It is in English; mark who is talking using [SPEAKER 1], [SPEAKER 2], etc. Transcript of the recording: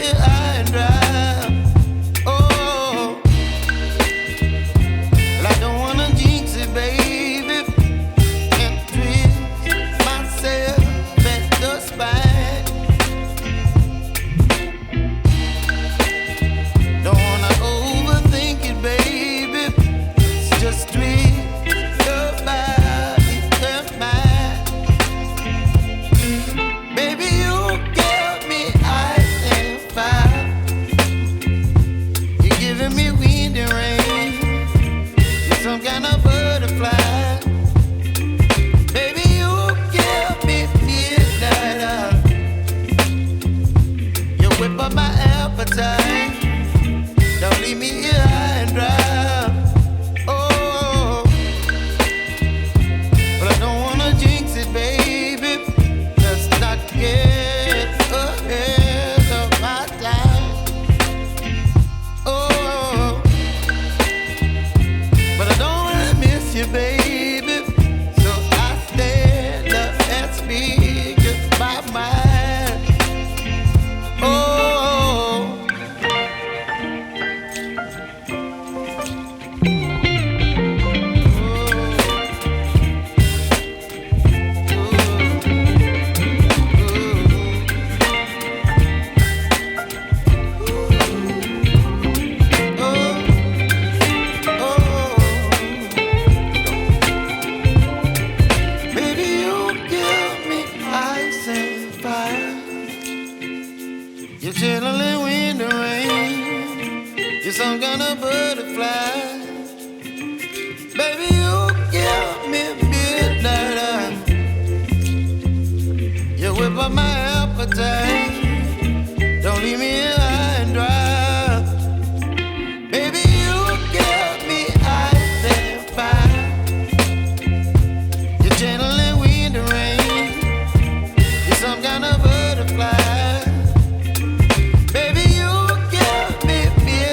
[SPEAKER 1] here high and dry. Oh, well, I don't wanna jinx it, baby, and twist myself at the spine. Don't wanna overthink it, baby. It's just twist your body and mine. Baby, you give me ice and fire. You're giving me wind and rain. You're some kind of butterfly. Baby, you give me midnight. You whip up my appetite. Don't leave me here high and dry. Oh, but I don't wanna jinx it, baby. Let's not get ahead of my time. Oh, but I don't wanna miss you, baby. So I stand up and speak my mind. Oh. Baby, you give me ice and fire. You're chilling wind and rain. You're some kind of butterfly. Baby, you give me midnight. You whip up my appetite.